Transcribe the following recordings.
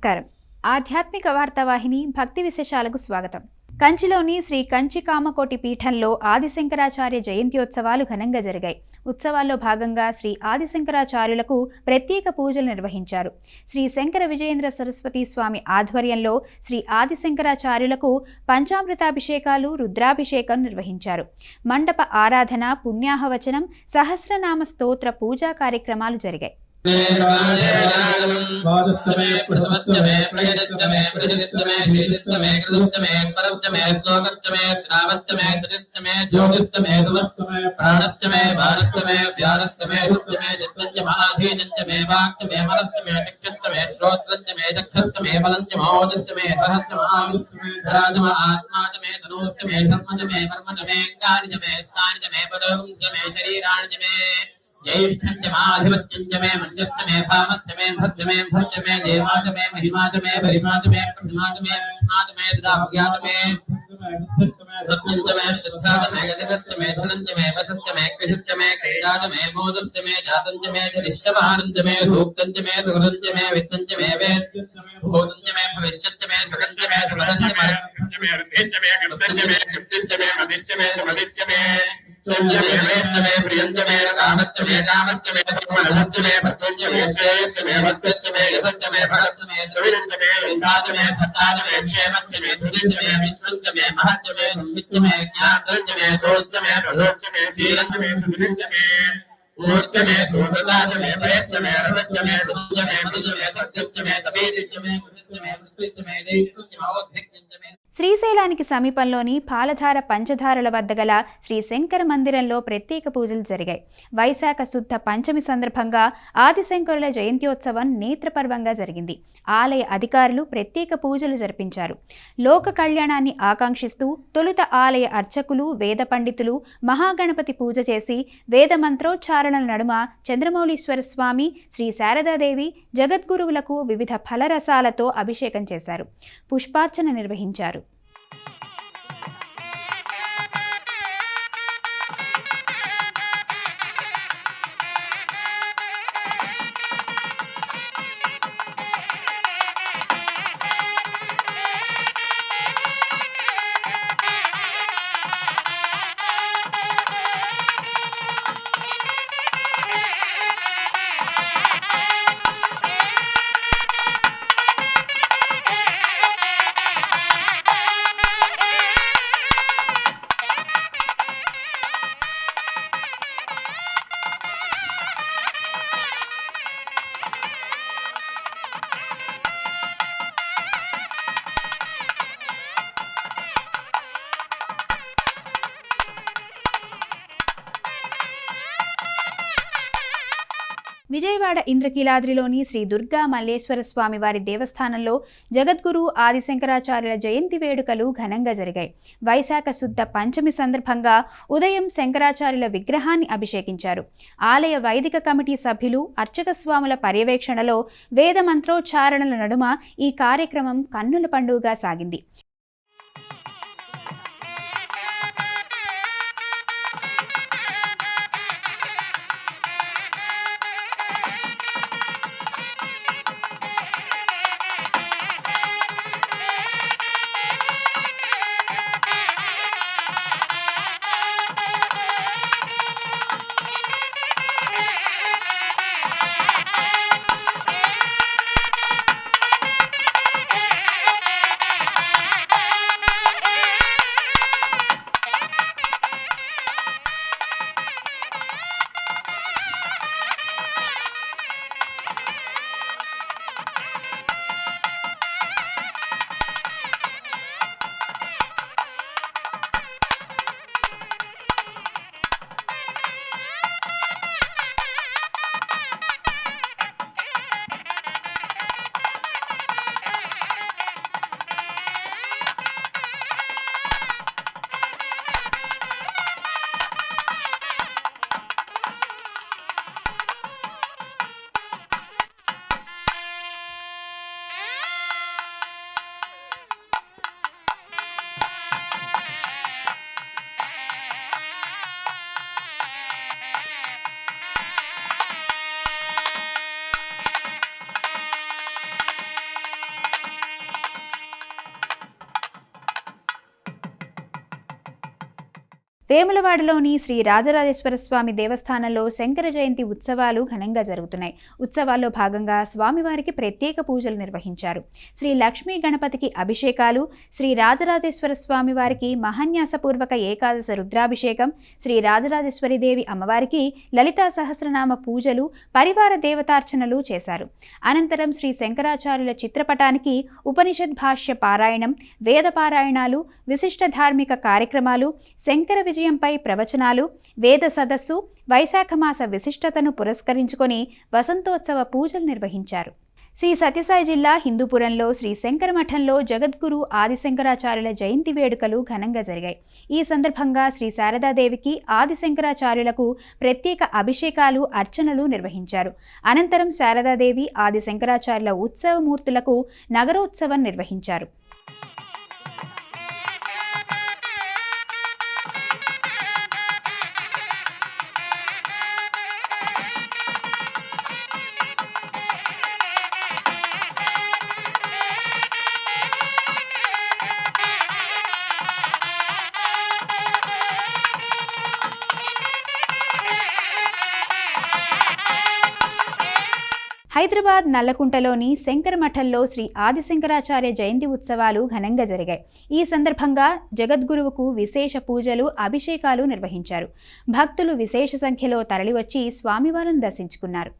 నమస్కారం. ఆధ్యాత్మిక వార్తావాహిని భక్తి విశేషాలకు స్వాగతం. కంచిలోని శ్రీ కంచి కామకోటి పీఠంలో ఆదిశంకరాచార్య జయంత్యోత్సవాలు ఘనంగా జరిగాయి. ఉత్సవాల్లో భాగంగా శ్రీ ఆదిశంకరాచార్యులకు ప్రత్యేక పూజలు నిర్వహించారు. శ్రీ శంకర విజయేంద్ర సరస్వతి స్వామి ఆధ్వర్యంలో శ్రీ ఆదిశంకరాచార్యులకు పంచామృతాభిషేకాలు, రుద్రాభిషేకం నిర్వహించారు. మండప ఆరాధన, పుణ్యాహవచనం, సహస్రనామ స్తోత్ర పూజా కార్యక్రమాలు జరిగాయి. ज्येष्ठञ्जमाधिपत्यञ्जमे मन्यस्तमे भामस्तमे भक्तमे भक्तमे देवातमे महिमातमे परिमातमे प्रथमातमे विष्णातमे दाभ्यातमे सत्यञ्जमे श्रद्धातमे गतिकस्तमे धनञ्जमे वसस्तमे कृषस्तमे क्रीडातमे मोदस्तमे जातञ्जमे निश्चवानञ्जमे सूक्तञ्जमे सुगन्धञ्जमे वित्तञ्जमे वेद भूतञ्जमे भविष्यञ्जमे सुगन्धञ्जमे सुगन्धञ्जमे ऋद्धिश्चमे गन्धञ्जमे कृप्तिश्चमे मदिश्चमे सुमदिश्चमे संजमे प्रियंजमे कामश्चमे कामश्चमे समनश्चमे भक्तञ्जमे श्रेयश्चमे वत्सश्चमे यथश्चमे भगतमे द्रविणञ्जमे इंद्राजमे भट्टाजमे क्षेमश्चमे धुरिञ्जमे विश्वञ्जमे महच्चमे संविच्चमे ज्ञातञ्जमे सोच्चमे प्रसोच्चमे सीरञ्जमे सुविरञ्जमे ऊर्जमे सुव्रताजमे पयश्चमे रसश्चमे दुञ्जमे मधुजमे सत्यश्चमे सपेदिश्चमे कृष्णश्चमे वृष्टिश्चमे दैत्यश्चमे औद्भिक्यञ्जमे శ్రీశైలానికి సమీపంలోని పాలధార పంచధారల వద్ద గల శ్రీ శంకర మందిరంలో ప్రత్యేక పూజలు జరిగాయి. వైశాఖ శుద్ధ పంచమి సందర్భంగా ఆదిశంకరుల జయంత్యోత్సవం నేత్రపర్వంగా జరిగింది. ఆలయ అధికారులు ప్రత్యేక పూజలు జరిపించారు. లోక కళ్యాణాన్ని ఆకాంక్షిస్తూ తొలుత ఆలయ అర్చకులు, వేద పండితులు మహాగణపతి పూజ చేసి వేద మంత్రోచ్చారణల నడుమ చంద్రమౌళీశ్వర స్వామి, శ్రీ శారదాదేవి, జగద్గురువులకు వివిధ ఫలరసాలతో అభిషేకం చేశారు. పుష్పార్చన నిర్వహించారు. విజయవాడ ఇంద్రకీలాద్రిలోని శ్రీ దుర్గా మల్లేశ్వర స్వామి వారి దేవస్థానంలో జగద్గురు ఆదిశంకరాచార్యుల జయంతి వేడుకలు ఘనంగా జరిగాయి. వైశాఖ శుద్ధ పంచమి సందర్భంగా ఉదయం శంకరాచార్యుల విగ్రహాన్ని అభిషేకించారు. ఆలయ వైదిక కమిటీ సభ్యులు, అర్చక స్వాముల పర్యవేక్షణలో వేద మంత్రోచ్చారణల నడుమ ఈ కార్యక్రమం కన్నుల పండుగగా సాగింది. వేములవాడలోని శ్రీ రాజరాజేశ్వర స్వామి దేవస్థానంలో శంకర జయంతి ఉత్సవాలు ఘనంగా జరుగుతున్నాయి. ఉత్సవాల్లో భాగంగా స్వామివారికి ప్రత్యేక పూజలు నిర్వహించారు. శ్రీ లక్ష్మీ గణపతికి అభిషేకాలు, శ్రీ రాజరాజేశ్వర స్వామి వారికి మహాన్యాసపూర్వక ఏకాదశ రుద్రాభిషేకం, శ్రీ రాజరాజేశ్వరిదేవి అమ్మవారికి లలితా సహస్రనామ పూజలు, పరివార దేవతార్చనలు చేశారు. అనంతరం శ్రీ శంకరాచార్యుల చిత్రపటానికి ఉపనిషద్ భాష్య పారాయణం, వేద పారాయణాలు, విశిష్ట ధార్మిక కార్యక్రమాలు, శంకర విజయంపై ప్రవచనాలు, వేద సదస్సు, వైశాఖ మాస విశిష్టతను పురస్కరించుకొని వసంతోత్సవ పూజలు నిర్వహించారు. శ్రీ సత్యసాయి జిల్లా హిందూపురంలో శ్రీ శంకర మఠంలో జగద్గురు ఆదిశంకరాచార్యుల జయంతి వేడుకలు ఘనంగా జరిగాయి. ఈ సందర్భంగా శ్రీ శారదాదేవికి ఆదిశంకరాచార్యులకు ప్రత్యేక అభిషేకాలు, అర్చనలు నిర్వహించారు. అనంతరం శారదాదేవి ఆదిశంకరాచార్యుల ఉత్సవమూర్తులకు నగరోత్సవం నిర్వహించారు. హైదరాబాద్ నల్లకుంటలోని శంకర మఠంలో శ్రీ ఆదిశంకరాచార్య జయంతి ఉత్సవాలు ఘనంగా జరిగాయి. ఈ సందర్భంగా జగద్గురువుకు విశేష పూజలు, అభిషేకాలు నిర్వహించారు. భక్తులు విశేష సంఖ్యలో తరలివచ్చి స్వామివారిని దర్శించుకున్నారు.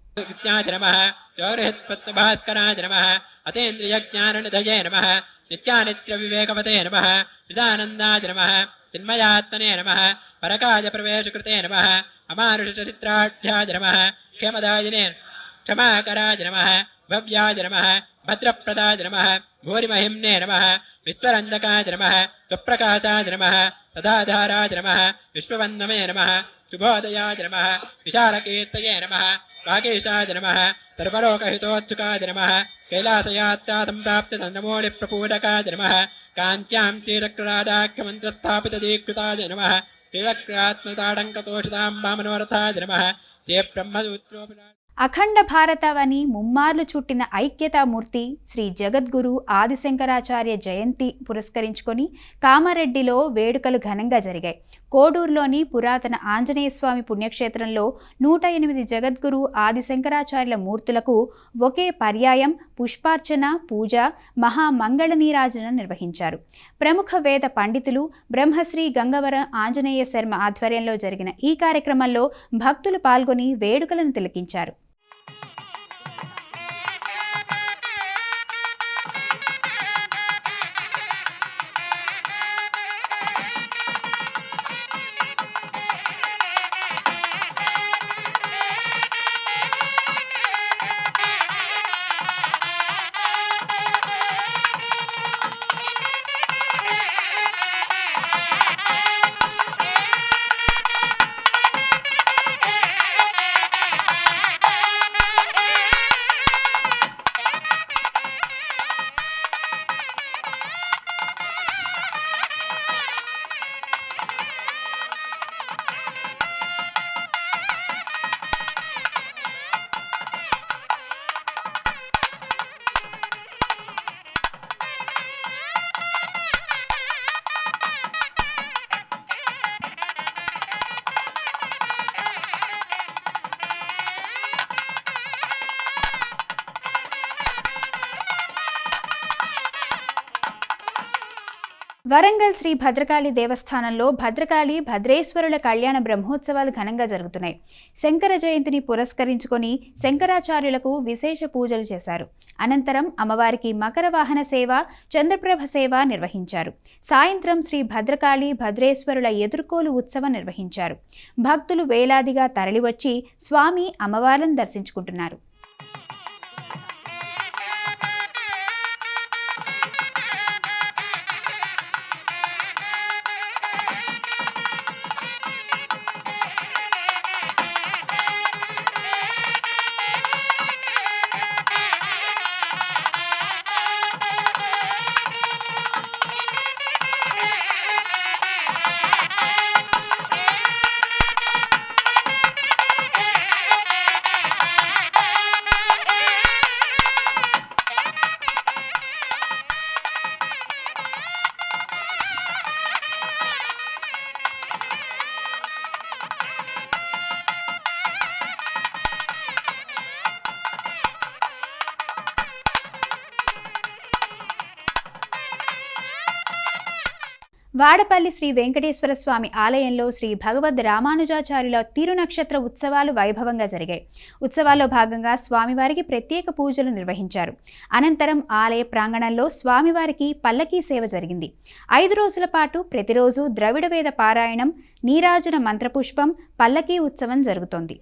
क्षमाकराय नमः, भव्याय नमः, भद्रप्रदाय नमः, भूरिमहिम्ने नमः, विश्वरञ्जकाय नमः, स्वप्रकाशाय नमः, तदाधाराय नमः, विश्ववन्दमे नमः, शुभोदयाय नमः, विशालकीर्तये नमः, वागीशाय नमः, सर्वलोकहितोत्सुकाय नमः, कैलासयात्रा सम्प्राप्तनमोलिप्रपूरकाय नमः, काञ्च्यां श्रीचक्रराडाख्यमन्त्रस्थापितदीकृताय नमः, श्रीचक्रात्मताडङ्कतोषितां वामनोरथाय नमः, श्री ब्रह्मसूत्रोपरा అఖండ భారతవని ముమ్మార్లు చుట్టిన ఐక్యతామూర్తి శ్రీ జగద్గురు ఆదిశంకరాచార్య జయంతి పురస్కరించుకొని కామారెడ్డిలో వేడుకలు ఘనంగా జరిగాయి. కోడూరులోని పురాతన ఆంజనేయస్వామి పుణ్యక్షేత్రంలో 108 జగద్గురు ఆదిశంకరాచార్యుల మూర్తులకు ఒకే పర్యాయం పుష్పార్చన, పూజ, మహామంగళ నీరాజన నిర్వహించారు. ప్రముఖ వేద పండితులు బ్రహ్మశ్రీ గంగవరం ఆంజనేయ శర్మ ఆధ్వర్యంలో జరిగిన ఈ కార్యక్రమంలో భక్తులు పాల్గొని వేడుకలను తిలకించారు. వరంగల్ శ్రీ భద్రకాళి దేవస్థానంలో భద్రకాళి, భద్రేశ్వరుల కళ్యాణ బ్రహ్మోత్సవాలు ఘనంగా జరుగుతున్నాయి. శంకర జయంతిని పురస్కరించుకొని శంకరాచార్యులకు విశేష పూజలు చేశారు. అనంతరం అమ్మవారికి మకర వాహన సేవ, చంద్రప్రభ సేవ నిర్వహించారు. సాయంత్రం శ్రీ భద్రకాళి, భద్రేశ్వరుల ఎదుర్కోలు ఉత్సవం నిర్వహించారు. భక్తులు వేలాదిగా తరలివచ్చి స్వామి, అమ్మవార్లను దర్శించుకుంటున్నారు. వాడపల్లి శ్రీ వెంకటేశ్వర స్వామి ఆలయంలో శ్రీ భగవద్ రామానుజాచార్యుల తిరునక్షత్ర ఉత్సవాలు వైభవంగా జరిగాయి. ఉత్సవాల్లో భాగంగా స్వామివారికి ప్రత్యేక పూజలు నిర్వహించారు. అనంతరం ఆలయ ప్రాంగణంలో స్వామివారికి పల్లకీ సేవ జరిగింది. 5 రోజుల పాటు ప్రతిరోజు ద్రవిడ వేద పారాయణం, నీరాజన మంత్రపుష్పం, పల్లకీ ఉత్సవం జరుగుతోంది.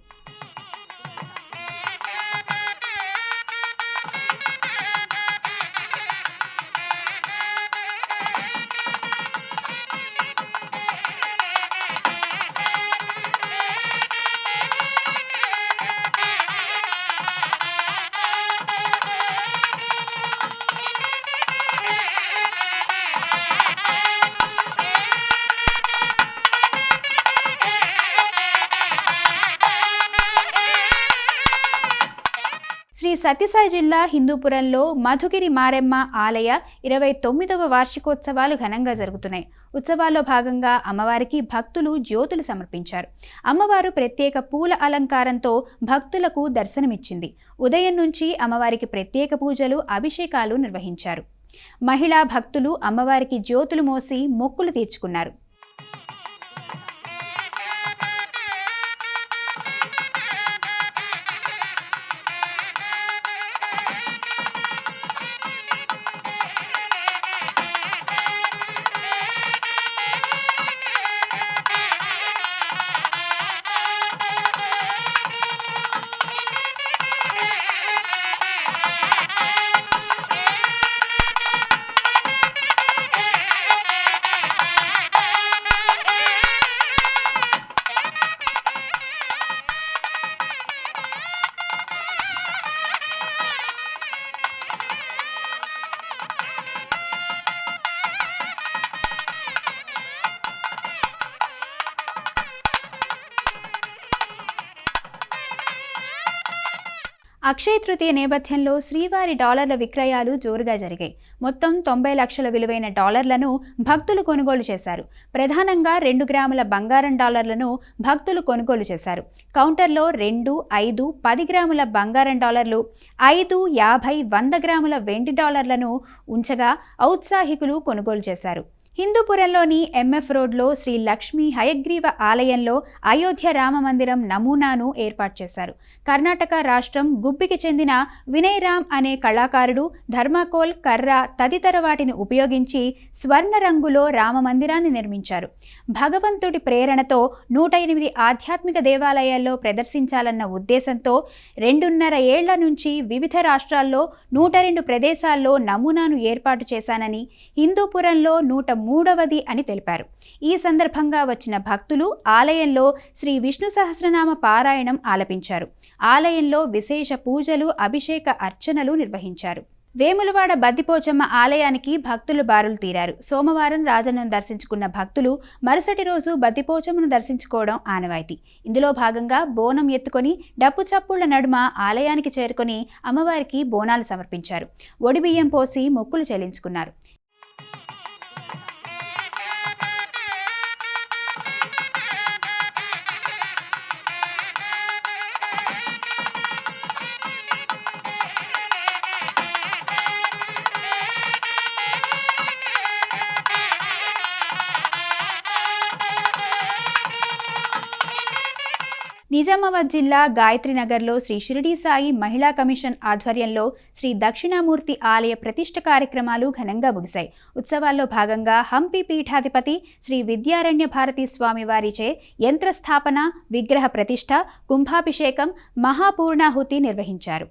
శ్రీ సత్యసాయి జిల్లా హిందూపురంలో మధుగిరి మారెమ్మ ఆలయ 29వ వార్షికోత్సవాలు ఘనంగా జరుగుతున్నాయి. ఉత్సవాల్లో భాగంగా అమ్మవారికి భక్తులు జ్యోతులు సమర్పించారు. అమ్మవారు ప్రత్యేక పూల అలంకారంతో భక్తులకు దర్శనమిచ్చింది. ఉదయం నుంచి అమ్మవారికి ప్రత్యేక పూజలు, అభిషేకాలు నిర్వహించారు. మహిళా భక్తులు అమ్మవారికి జ్యోతులు మోసి మొక్కులు తీర్చుకున్నారు. అక్షయ తృతీయ నేపథ్యంలో శ్రీవారి డాలర్ల విక్రయాలు జోరుగా జరిగాయి. మొత్తం 90 లక్షల విలువైన డాలర్లను భక్తులు కొనుగోలు చేశారు. ప్రధానంగా 2 గ్రాముల బంగారం డాలర్లను భక్తులు కొనుగోలు చేశారు. కౌంటర్లో 2, 5, 10 గ్రాముల బంగారం డాలర్లు, 5, 50, 100 గ్రాముల వెండి డాలర్లను ఉంచగా ఔత్సాహికులు కొనుగోలు చేశారు. హిందూపురంలోని ఎంఎఫ్ రోడ్లో శ్రీ లక్ష్మీ హయగ్రీవ ఆలయంలో అయోధ్య రామ మందిరం నమూనాను ఏర్పాటు చేశారు. కర్ణాటక రాష్ట్రం గుబ్బికి చెందిన వినయ్ రామ్ అనే కళాకారుడు ధర్మాకోల్, కర్ర తదితర వాటిని ఉపయోగించి స్వర్ణ రంగులో రామ మందిరాన్ని నిర్మించారు. భగవంతుడి ప్రేరణతో 108 ఆధ్యాత్మిక దేవాలయాల్లో ప్రదర్శించాలన్న ఉద్దేశంతో 2.5 ఏళ్ల నుంచి వివిధ రాష్ట్రాల్లో 102 ప్రదేశాల్లో నమూనాను ఏర్పాటు చేశానని, హిందూపురంలో 103వది అని తెలిపారు. ఈ సందర్భంగా వచ్చిన భక్తులు ఆలయంలో శ్రీ విష్ణు సహస్రనామ పారాయణం ఆలపించారు. ఆలయంలో విశేష పూజలు, అభిషేక అర్చనలు నిర్వహించారు. వేములవాడ బద్దిపోచమ్మ ఆలయానికి భక్తులు బారులు తీరారు. సోమవారం రాజన్నను దర్శించుకున్న భక్తులు మరుసటి రోజు బద్దిపోచమ్మను దర్శించుకోవడం ఆనవాయితీ. ఇందులో భాగంగా బోనం ఎత్తుకొని డప్పు చప్పుళ్ల నడుమ ఆలయానికి చేరుకొని అమ్మవారికి బోనాలు సమర్పించారు. ఒడిబియ్యం పోసి మొక్కులు చెల్లించుకున్నారు. నిజామాబాద్ జిల్లా గాయత్రీనగర్లో శ్రీ షిరిడీ సాయి మహిళా కమిషన్ ఆధ్వర్యంలో శ్రీ దక్షిణామూర్తి ఆలయ ప్రతిష్ఠ కార్యక్రమాలు ఘనంగా ముగిశాయి. ఉత్సవాల్లో భాగంగా హంపి పీఠాధిపతి శ్రీ విద్యారణ్య భారతీ స్వామి వారిచే యంత్రస్థాపన, విగ్రహ ప్రతిష్ఠ, కుంభాభిషేకం, మహాపూర్ణాహుతి నిర్వహించారు.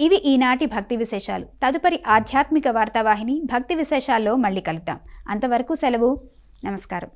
ఇవి ఈనాటి భక్తి విశేషాలు. తదుపరి ఆధ్యాత్మిక వార్తావాహిని భక్తి విశేషాల్లో మళ్ళీ కలుద్దాం. అంతవరకు సెలవు. నమస్కారం.